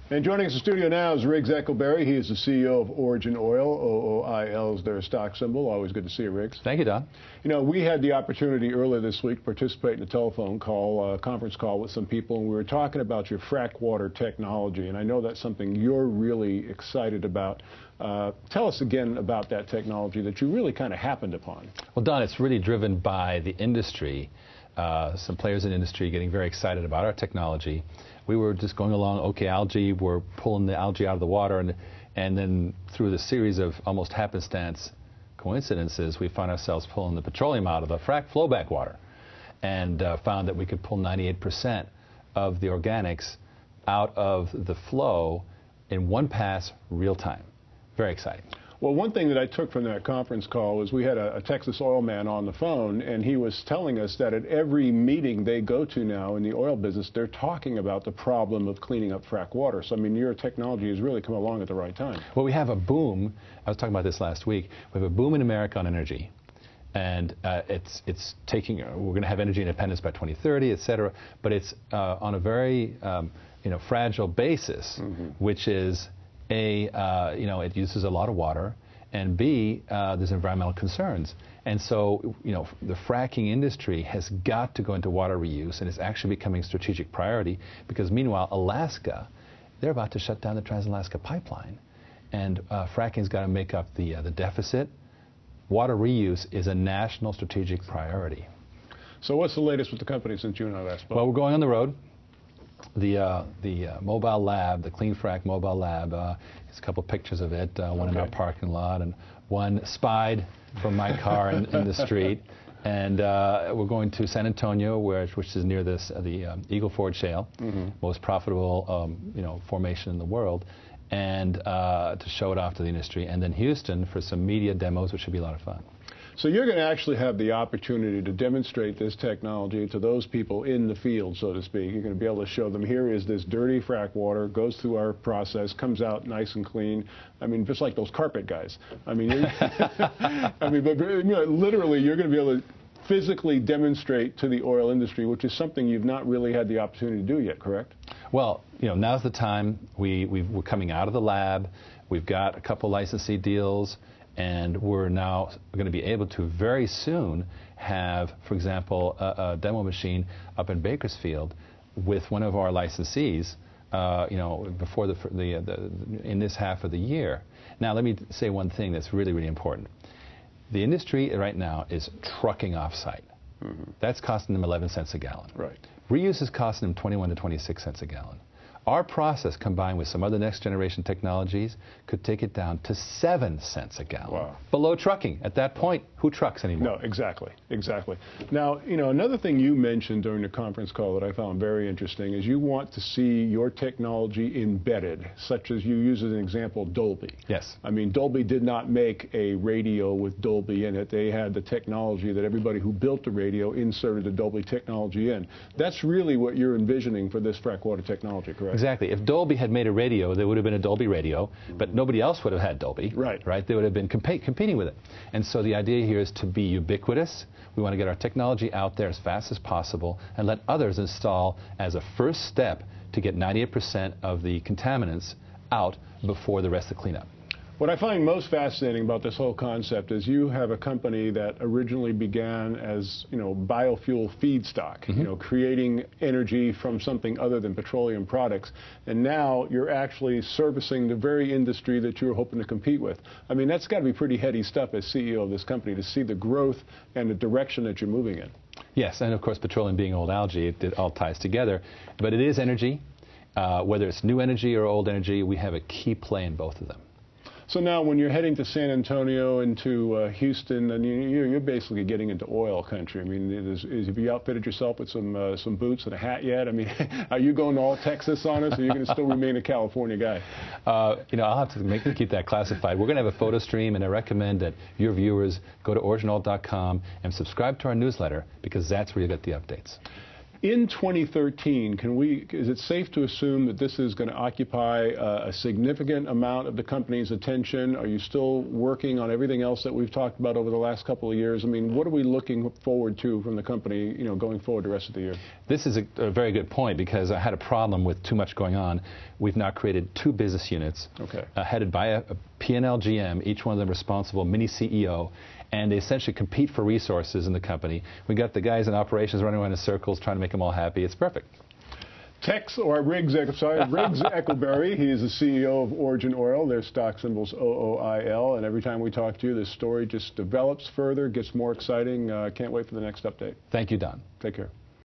And joining us in the studio now is Riggs Eckelberry. He is the CEO of OriginOil. OOIL is their stock symbol. Always good to see you, Riggs. Thank you, Don. You know, we had the opportunity earlier this week to participate in a telephone call, conference call with some people, and we were talking about your frack water technology, and I know that's something you're really excited about. Tell us again about that technology that you really kind of happened upon. Well, Don, it's really driven by the industry. Some players in the industry getting very excited about our technology. We were just going along, okay, algae, we're pulling the algae out of the water, and then through the series of almost happenstance coincidences, we found ourselves pulling the petroleum out of the frack flowback water, and found that we could pull 98% of the organics out of the flow in one pass, real time. Very exciting. Well, one thing that I took from that conference call was we had a Texas oil man on the phone, and he was telling us that at every meeting they go to now in the oil business, they're talking about the problem of cleaning up frack water. So, I mean, your technology has really come along at the right time. Well, we have a boom. I was talking about this last week. We have a boom in America on energy. And it's taking, we're going to have energy independence by 2030, et cetera. But it's on a very fragile basis, which is it uses a lot of water, and B, there's environmental concerns. And so, the fracking industry has got to go into water reuse, and it's actually becoming a strategic priority because, meanwhile, Alaska, they're about to shut down the Trans-Alaska Pipeline. And fracking's got to make up the deficit. Water reuse is a national strategic priority. So what's the latest with the company since you and I last spoke? Well, we're going on the road. The mobile lab, the Clean Frack mobile lab, there's a couple pictures of it, one in our parking lot and one spied from my car in the street. And we're going to San Antonio, which is near the Eagle Ford Shale, most profitable formation in the world, and to show it off to the industry. And then Houston for some media demos, which should be a lot of fun. So you're going to actually have the opportunity to demonstrate this technology to those people in the field, so to speak. You're going to be able to show them, here is this dirty frack water, goes through our process, comes out nice and clean. I mean, just like those carpet guys. I mean, literally, you're going to be able to physically demonstrate to the oil industry, which is something you've not really had the opportunity to do yet, correct? Well, now's the time. We're coming out of the lab. We've got a couple licensee deals. And we're now going to be able to very soon have, for example, a demo machine up in Bakersfield with one of our licensees, before in this half of the year. Now, let me say one thing that's really, really important. The industry right now is trucking off-site. That's costing them 11 cents a gallon. Right. Reuse is costing them 21 to 26 cents a gallon. Our process, combined with some other next-generation technologies, could take it down to 7 cents a gallon. Wow. Below trucking. At that point, who trucks anymore? No, exactly. Now, another thing you mentioned during the conference call that I found very interesting is you want to see your technology embedded, such as you use as an example Dolby. Yes. I mean, Dolby did not make a radio with Dolby in it. They had the technology that everybody who built the radio inserted the Dolby technology in. That's really what you're envisioning for this frack water technology, correct? Exactly. If Dolby had made a radio, there would have been a Dolby radio, but nobody else would have had Dolby. Right. They would have been competing with it. And so the idea here is to be ubiquitous. We want to get our technology out there as fast as possible and let others install as a first step to get 98% of the contaminants out before the rest of the cleanup. What I find most fascinating about this whole concept is you have a company that originally began as, biofuel feedstock, creating energy from something other than petroleum products, and now you're actually servicing the very industry that you're hoping to compete with. I mean, that's got to be pretty heady stuff as CEO of this company to see the growth and the direction that you're moving in. Yes, and of course, petroleum being old algae, it all ties together. But it is energy. Whether it's new energy or old energy, we have a key play in both of them. So now when you're heading to San Antonio and to Houston, and you're basically getting into oil country. I mean, have you outfitted yourself with some boots and a hat yet? I mean, are you going all Texas on us, or are you going to still remain a California guy? I'll have to keep that classified. We're going to have a photo stream, and I recommend that your viewers go to OriginOil.com and subscribe to our newsletter, because that's where you get the updates. In 2013, is it safe to assume that this is going to occupy a significant amount of the company's attention? Are you still working on everything else that we've talked about over the last couple of years? I mean, what are we looking forward to from the company, going forward the rest of the year? This is a very good point, because I had a problem with too much going on. We've now created 2 business units, headed by a P&L GM, each one of them responsible mini CEO, and they essentially compete for resources in the company. We got the guys in operations running around in circles trying to make them all happy. It's perfect. Riggs Eckelberry, he is the CEO of OriginOil. Their stock symbol's OOIL, and every time we talk to you, this story just develops further, gets more exciting. Can't wait for the next update. Thank you, Don. Take care.